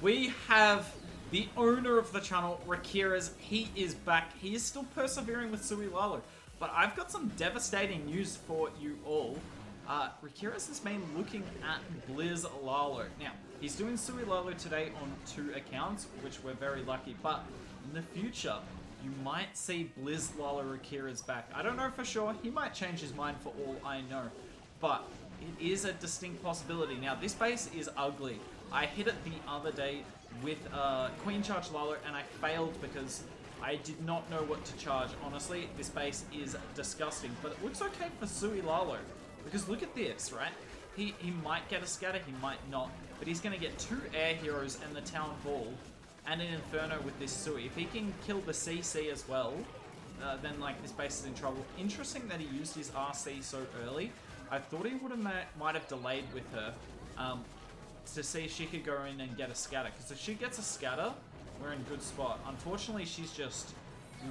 We have the owner of the channel, Riqirez. He is back. He is still persevering with Sui Lalo. But I've got some devastating news for you all. Riqirez has been looking at Blizz Lalo. Now, he's doing Sui Lalo today on 2 accounts, which we're very lucky. But in the future, you might see Blizz Lalo Riqirez back. I don't know for sure. He might change his mind for all I know. But it is a distinct possibility. Now, this base is ugly. I hit it the other day with Queen Charge Lalo and I failed because I did not know what to charge. Honestly, this base is disgusting. But it looks okay for Sui Lalo. Because look at this, right? He might get a scatter, he might not. But he's going to get 2 air heroes and the Town Hall and an Inferno with this Sui. If he can kill the CC as well, then like this base is in trouble. Interesting that he used his RC so early. I thought he would have might have delayed with her to see if she could go in and get a scatter. Because if she gets a scatter, we're in a good spot. Unfortunately, she's just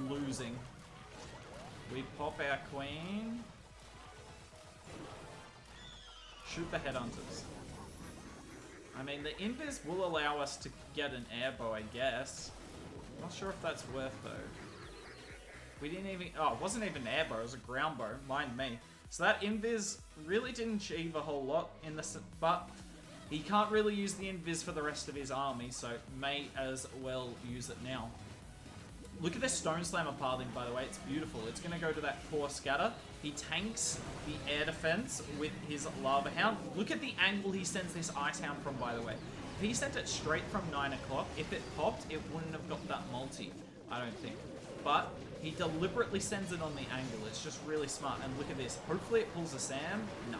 losing. We pop our queen. Shoot the headhunters. I mean, the invis will allow us to get an airbow, I guess. Not sure if that's worth though. We didn't even... Oh, it wasn't even an airbow, it was a ground bow. Mind me. So that invis really didn't achieve a whole lot in the... But he can't really use the invis for the rest of his army, so may as well use it now. Look at this Stone Slammer pathing, by the way. It's beautiful. It's going to go to that core scatter. He tanks the air defense with his Lava Hound. Look at the angle he sends this Ice Hound from, by the way. If he sent it straight from 9 o'clock, if it popped, it wouldn't have got that multi, I don't think. But he deliberately sends it on the angle. It's just really smart. And look at this. Hopefully it pulls a Sam. No.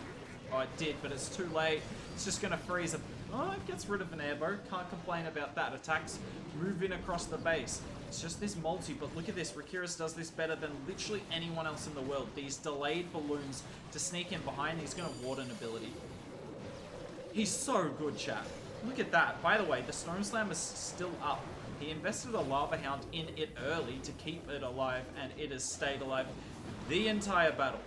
Oh, it did, but it's too late. It's just going to freeze a... Oh, it gets rid of an airbow. Can't complain about that. Attacks move in across the base. It's just this multi, but look at this. Riqirez does this better than literally anyone else in the world. These delayed balloons to sneak in behind. He's going to ward an ability. He's so good, chat. Look at that. By the way, the Stone Slam is still up. He invested a Lava Hound in it early to keep it alive, and it has stayed alive the entire battle.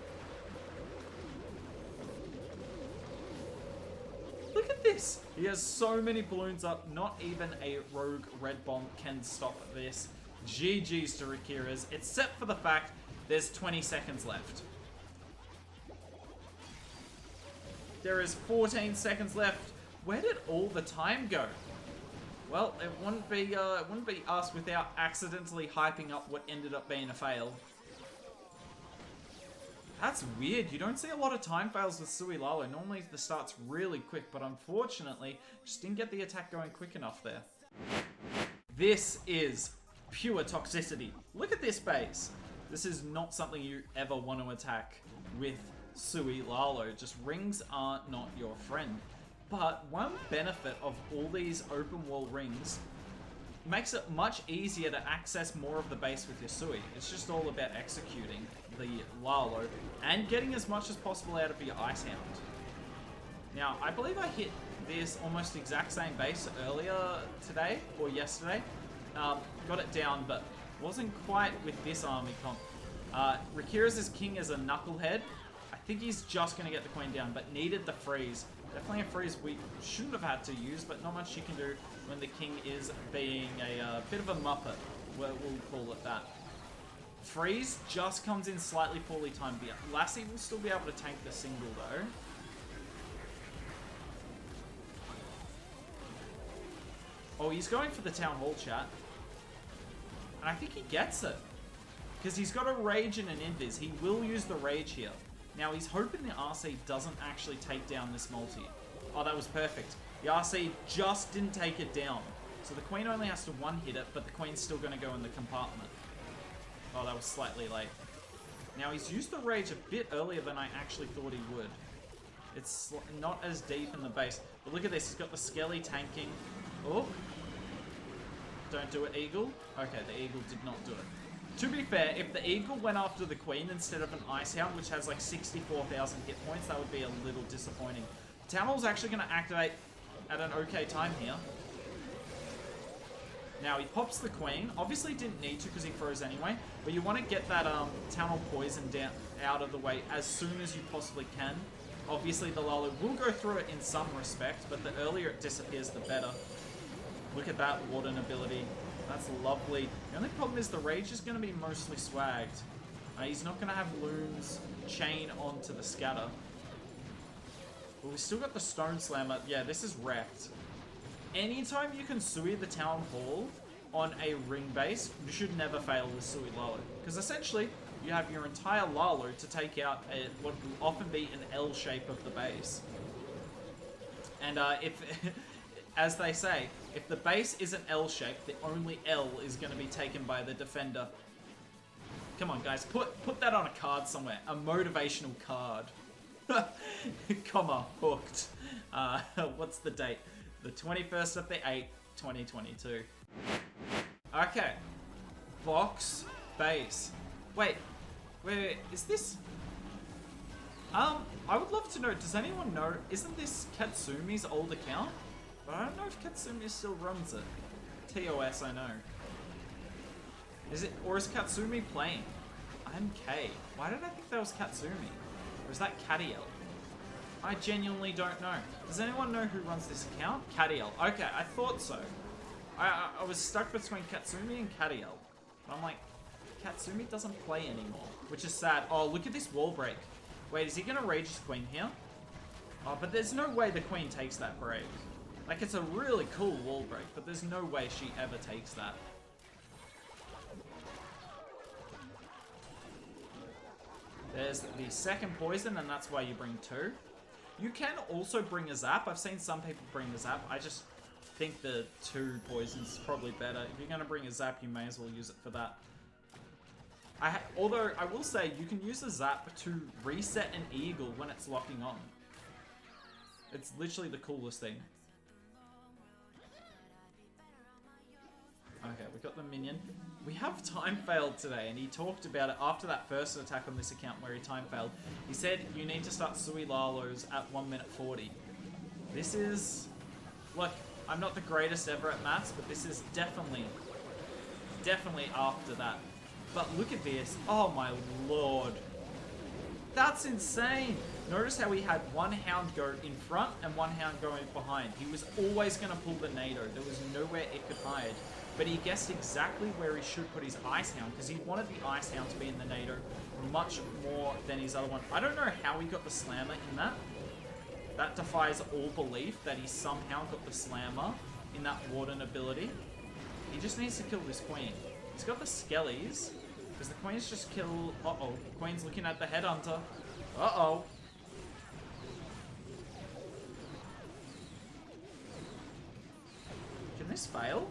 Look at this! He has so many balloons up, not even a rogue red bomb can stop this. GG's to Riqirez, except for the fact there's 20 seconds left. There is 14 seconds left. Where did all the time go? Well, it wouldn't be us without accidentally hyping up what ended up being a fail. That's weird. You don't see a lot of time fails with Sui Lalo. Normally the start's really quick, but unfortunately, just didn't get the attack going quick enough there. This is pure toxicity. Look at this base. This is not something you ever want to attack with Sui Lalo. Just rings are not your friend. But one benefit of all these open wall rings makes it much easier to access more of the base with your Sui. It's just all about executing the Lalo and getting as much as possible out of your Ice Hound. Now, I believe I hit this almost exact same base earlier today or yesterday. Got it down, but wasn't quite with this army comp. Riqirez's king is a knucklehead. I think he's just going to get the queen down, but needed the freeze. Definitely a freeze we shouldn't have had to use, but not much you can do when the king is being a bit of a muppet. We'll call it that. Freeze just comes in slightly poorly timed. Lassie will still be able to tank the single though. Oh, he's going for the Town Hall, chat. And I think he gets it. Because he's got a Rage and an Invis. He will use the Rage here. Now, he's hoping the RC doesn't actually take down this multi. Oh, that was perfect. The RC just didn't take it down. So the Queen only has to one-hit it, but the Queen's still going to go in the compartment. Oh, that was slightly late. Now, he's used the Rage a bit earlier than I actually thought he would. It's not as deep in the base. But look at this. He's got the Skelly tanking. Oh. Don't do it, Eagle. Okay, the Eagle did not do it. To be fair, if the Eagle went after the Queen instead of an Ice Hound, which has like 64,000 hit points, that would be a little disappointing. Town Hall's actually going to activate at an okay time here. Now, he pops the Queen. Obviously didn't need to because he froze anyway, but you want to get that Town Hall poison down out of the way as soon as you possibly can. Obviously, the Lalo will go through it in some respect, but the earlier it disappears, the better. Look at that Warden ability. That's lovely. The only problem is the Rage is going to be mostly swagged. He's not going to have Loon's chain onto the scatter. But we still got the Stone Slammer. Yeah, this is wrecked. Anytime you can Sui the Town Hall on a ring base, you should never fail with Sui Lalo. Because essentially, you have your entire Lalo to take out what will often be an L shape of the base. And if, as they say, if the base is an L shape, the only L is going to be taken by the defender. Come on, guys, put that on a card somewhere. A motivational card. Comma, hooked. What's the date? The 21st of the 8th, 2022. Okay. Box, base. Wait, is this... I would love to know, does anyone know, isn't this Katsumi's old account? But I don't know if Katsumi still runs it. TOS, I know. Is it, or is Katsumi playing? I'm K. Why did I think that was Katsumi? Or is that Cadiel? I genuinely don't know. Does anyone know who runs this account? Cadiel. Okay, I thought so. I was stuck between Katsumi and Cadiel. But I'm like, Katsumi doesn't play anymore. Which is sad. Oh, look at this wall break. Wait, is he going to rage his queen here? Oh, but there's no way the queen takes that break. Like, it's a really cool wall break, but there's no way she ever takes that. There's the second poison, and that's why you bring 2. You can also bring a zap. I've seen some people bring the zap. I just think the 2 poisons is probably better. If you're going to bring a zap, you may as well use it for that. Although, I will say, you can use a zap to reset an eagle when it's locking on. It's literally the coolest thing. Okay, we got the minion. We have time failed today, and he talked about it after that first attack on this account where he time failed. He said, you need to start Sui Lalos at 1 minute 40. This is... Look, I'm not the greatest ever at maths, but this is definitely after that. But look at this. Oh my lord. That's insane. Notice how he had one Hound go in front and one Hound going behind. He was always going to pull the NATO. There was nowhere it could hide. But he guessed exactly where he should put his Ice Hound, because he wanted the Ice Hound to be in the NATO much more than his other one. I don't know how he got the Slammer in that. That defies all belief that he somehow got the Slammer in that Warden ability. He just needs to kill this Queen. He's got the Skellies, because the Queen's just killed... Uh-oh. Queen's looking at the Headhunter. Uh-oh. Can this fail?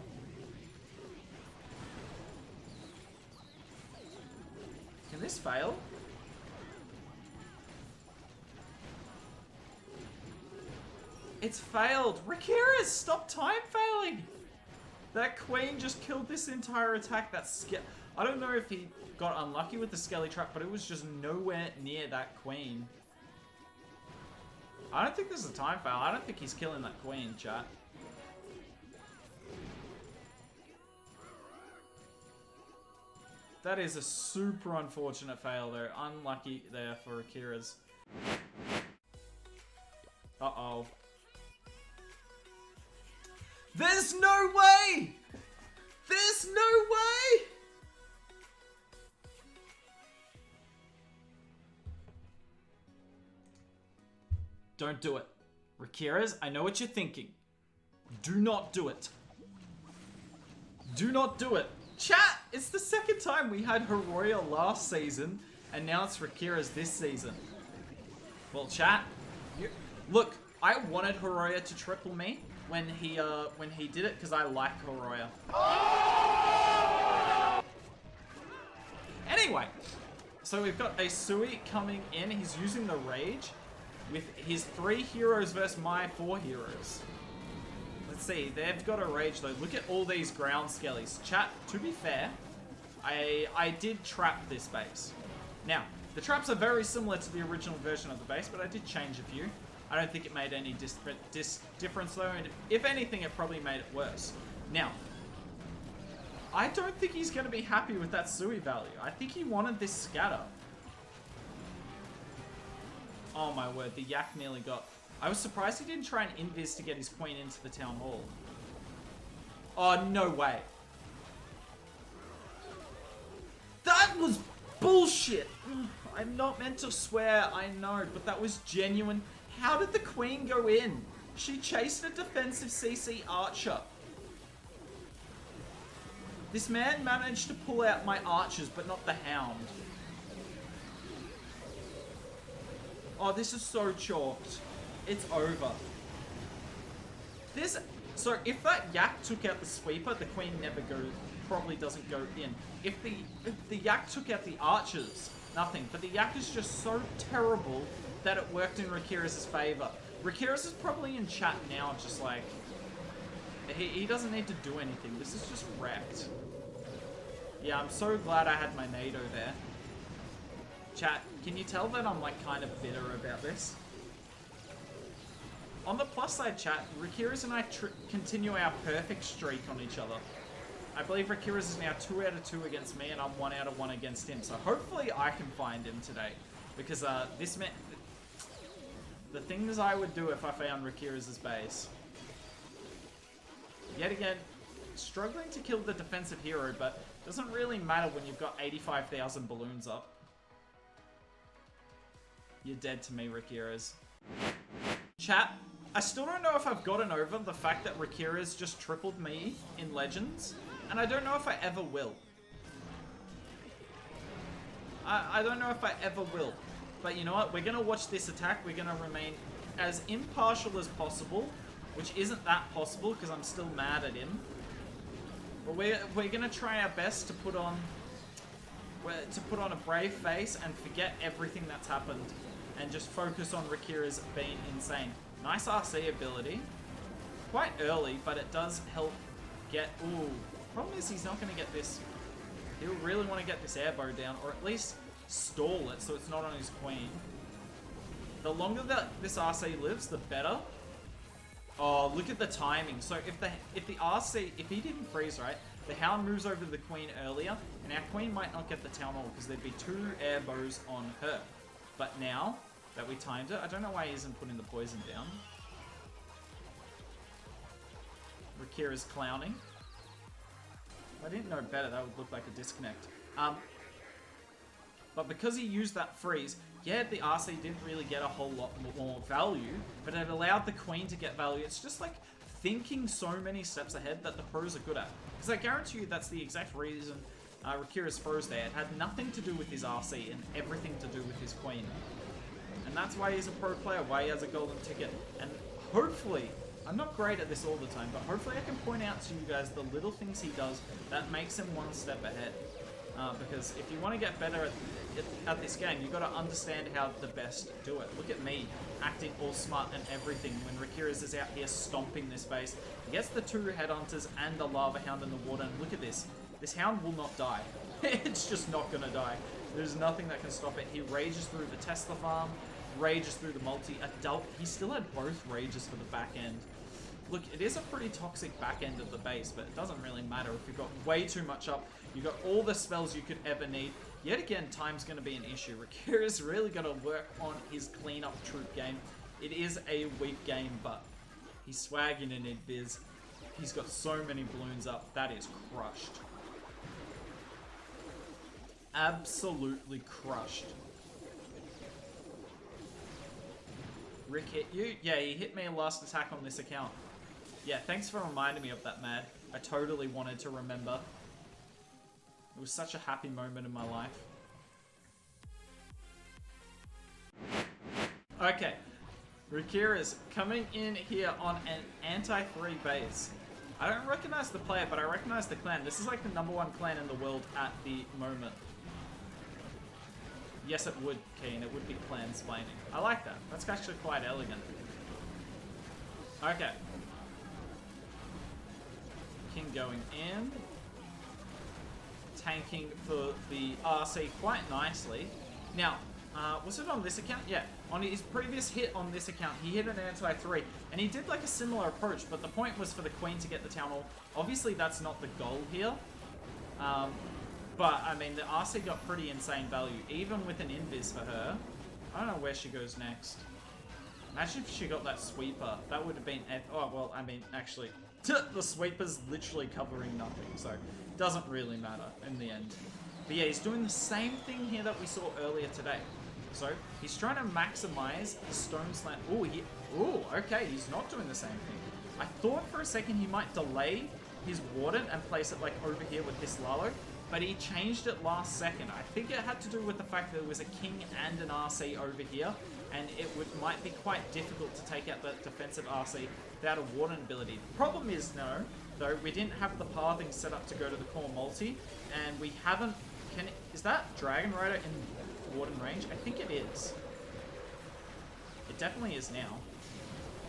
Can this fail? It's failed! Riqirez, stop time failing! That Queen just killed this entire attack. That's I don't know if he got unlucky with the Skelly Trap, but it was just nowhere near that Queen. I don't think this is a time fail. I don't think he's killing that Queen, chat. That is a super unfortunate fail there. Unlucky there for Riqirez. Uh-oh. There's no way! There's no way! Don't do it. Riqirez, I know what you're thinking. Do not do it. Do not do it. Chat, it's the second time we had Hiroya last season, and now it's Riqirez this season. Well, chat, look, I wanted Hiroya to triple me when he did it because I like Hiroya. Anyway, so we've got a Sui coming in. He's using the Rage with his 3 heroes versus my 4 heroes. Let's see, they've got a Rage though. Look at all these ground skellies. Chat, to be fair, I did trap this base. Now, the traps are very similar to the original version of the base, but I did change a few. I don't think it made any difference though, and if anything, it probably made it worse. Now, I don't think he's going to be happy with that Sui value. I think he wanted this scatter. Oh my word, the Yak nearly got... I was surprised he didn't try and invis to get his Queen into the Town Hall. Oh, no way. That was bullshit. I'm not meant to swear, I know, but that was genuine. How did the queen go in? She chased a defensive CC archer. This man managed to pull out my archers, but not the hound. Oh, this is so chalked. It's over. So if that yak took out the sweeper, the queen probably doesn't go in. If the yak took out the archers, nothing. But the yak is just so terrible that it worked in Riqirez's favor. Riqirez is probably in chat now, just like, he doesn't need to do anything. This is just wrecked. Yeah, I'm so glad I had my NATO there. Chat, can you tell that I'm like kind of bitter about this? On the plus side, chat, Riqirez and I continue our perfect streak on each other. I believe Riqirez is now 2 out of 2 against me, and I'm 1 out of 1 against him. So hopefully I can find him today, because this meant the things I would do if I found Riqirez's base. Yet again, struggling to kill the defensive hero, but doesn't really matter when you've got 85,000 balloons up. You're dead to me, Riqirez. Chat, I still don't know if I've gotten over the fact that Riqirez just tripled me in Legends, and I don't know if I ever will. I don't know if I ever will. But you know what? We're going to watch this attack. We're going to remain as impartial as possible, which isn't that possible because I'm still mad at him. But we're going to try our best to put on a brave face and forget everything that's happened and just focus on Riqirez being insane. Nice RC ability. Quite early, but it does help get... Ooh. Problem is he's not going to get this... He'll really want to get this airbow down, or at least stall it so it's not on his queen. The longer that this RC lives, the better. Oh, look at the timing. So if the RC, if he didn't freeze, right, the hound moves over to the queen earlier, and our queen might not get the town hall because there'd be 2 airbows on her. But now that we timed it, I don't know why he isn't putting the poison down. Riqirez clowning. If I didn't know better, that would look like a disconnect. But because he used that freeze, yeah, the RC didn't really get a whole lot more value, but it allowed the queen to get value. It's just like thinking so many steps ahead that the pros are good at. Because I guarantee you that's the exact reason Riqirez froze there. It had nothing to do with his RC and everything to do with his queen. And that's why he's a pro player, why he has a golden ticket. And hopefully, I'm not great at this all the time, but hopefully I can point out to you guys the little things he does that makes him one step ahead. Because if you want to get better at this game, you've got to understand how the best do it. Look at me, acting all smart and everything when Riqirez is out here stomping this base. He gets the 2 headhunters and the lava hound in the water, and look at this. This hound will not die. It's just not going to die. There's nothing that can stop it. He rages through the Tesla farm, rages through the multi-adult. He still had both rages for the back end. Look, it is a pretty toxic back end of the base, but it doesn't really matter if you've got way too much up. You've got all the spells you could ever need. Yet again, time's going to be an issue. Riqirez really got to work on his clean-up troop game. It is a weak game, but he's swagging in it, Biz. He's got so many balloons up. That is crushed. Absolutely crushed. Rick hit you? Yeah, he hit me last attack on this account. Yeah, thanks for reminding me of that, Mad. I totally wanted to remember. It was such a happy moment in my life. Okay. Riqirez coming in here on an anti-3 base. I don't recognize the player, but I recognize the clan. This is like the #1 clan in the world at the moment. Yes, it would, Keen. It would be clan-splaining. I like that. That's actually quite elegant. Okay. King going in. Tanking for the RC quite nicely. Now, was it on this account? Yeah. On his previous hit on this account, he hit an anti-3, and he did like a similar approach, but the point was for the queen to get the town hall. Obviously, that's not the goal here. But, I mean, the RC got pretty insane value, even with an invis for her. I don't know where she goes next. Imagine if she got that sweeper. That would have been... Oh, well, I mean, actually, the sweeper's literally covering nothing, so it doesn't really matter in the end. But yeah, he's doing the same thing here that we saw earlier today. So, he's trying to maximize his Stone Slam. Ooh, okay, he's not doing the same thing. I thought for a second he might delay his Warden and place it like over here with this Lalo, but he changed it last second. I think it had to do with the fact that there was a King and an RC over here, and it might be quite difficult to take out the defensive RC without a Warden ability. The problem is, though, we didn't have the pathing set up to go to the core multi, and we haven't... Is that Dragon Rider in Warden range? I think it is. It definitely is now.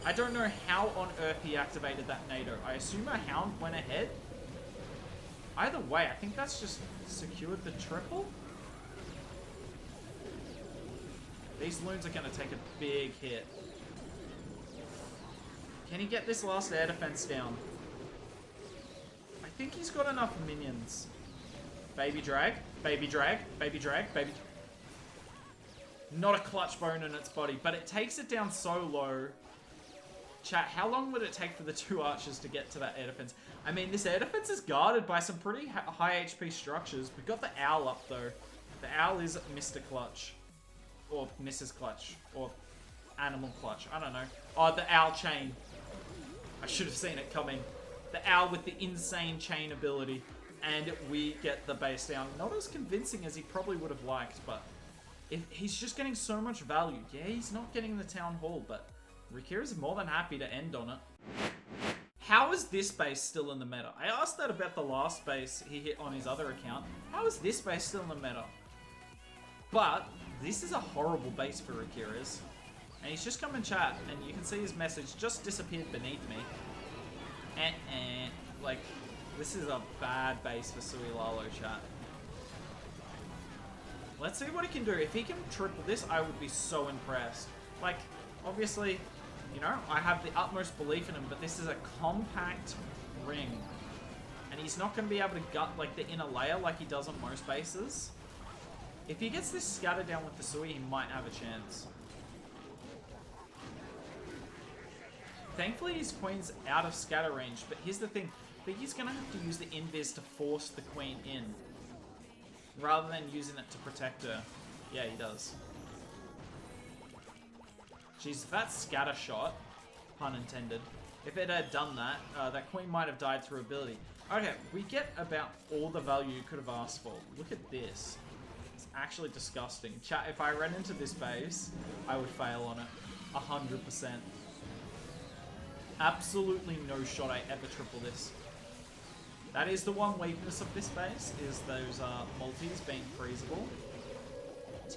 I don't know how on earth he activated that NATO. I assume a Hound went ahead. Either way, I think that's just secured the triple. These loons are going to take a big hit. Can he get this last air defense down? I think he's got enough minions. Baby drag, baby drag, baby drag, baby... Not a clutch bone in its body, but it takes it down so low. Chat, how long would it take for the two archers to get to that air defense? I mean, this air defense is guarded by some pretty high HP structures. We've got the owl up, though. The owl is Mr. Clutch. Or Mrs. Clutch. Or Animal Clutch. I don't know. Oh, the owl chain. I should have seen it coming. The owl with the insane chain ability. And we get the base down. Not as convincing as he probably would have liked, but... he's just getting so much value. Yeah, he's not getting the town hall, but... Riqirez is more than happy to end on it. How is this base still in the meta? I asked that about the last base he hit on his other account. How is this base still in the meta? But this is a horrible base for Riqirez. And he's just come in chat, and you can see his message just disappeared beneath me. Like, this is a bad base for Sui Lalo, chat. Let's see what he can do. If he can triple this, I would be so impressed. Like, obviously... You know, I have the utmost belief in him, but this is a compact ring. And he's not going to be able to gut, like, the inner layer like he does on most bases. If he gets this scattered down with the Sui, he might have a chance. Thankfully, his Queen's out of scatter range, but here's the thing. I think he's going to have to use the invis to force the Queen in, rather than using it to protect her. Yeah, he does. Jeez, if that scatter shot, pun intended, if it had done that, that Queen might have died through ability. Okay, we get about all the value you could have asked for. Look at this. It's actually disgusting. Chat, if I ran into this base, I would fail on it. 100%. Absolutely no shot I ever triple this. That is the one weakness of this base, is those multis being freezable.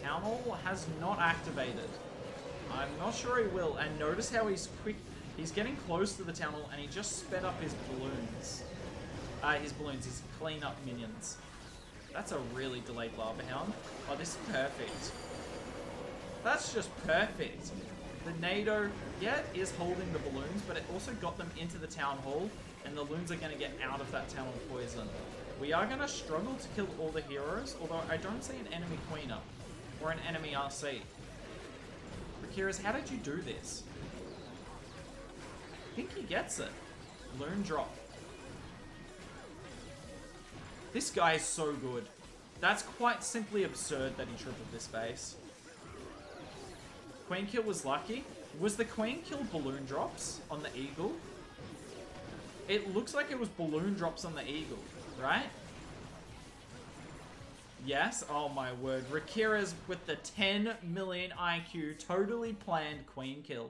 Town Hall has not activated. I'm not sure he will, and notice how he's quick. He's getting close to the town hall, and he just sped up his balloons. His clean-up minions. That's a really delayed Lava Hound. Oh, this is perfect. That's just perfect. The NATO, yeah, is holding the balloons, but it also got them into the town hall, and the loons are going to get out of that town hall poison. We are going to struggle to kill all the heroes, although I don't see an enemy Queen up, or an enemy RC. Riqirez, how did you do this? I think he gets it. Loon drop. This guy is so good. That's quite simply absurd that he tripled this base. Queen kill was lucky. Was the Queen kill balloon drops on the Eagle? It looks like it was balloon drops on the Eagle, right? Yes, oh my word. Riqirez with the 10 million IQ, totally planned Queen kill.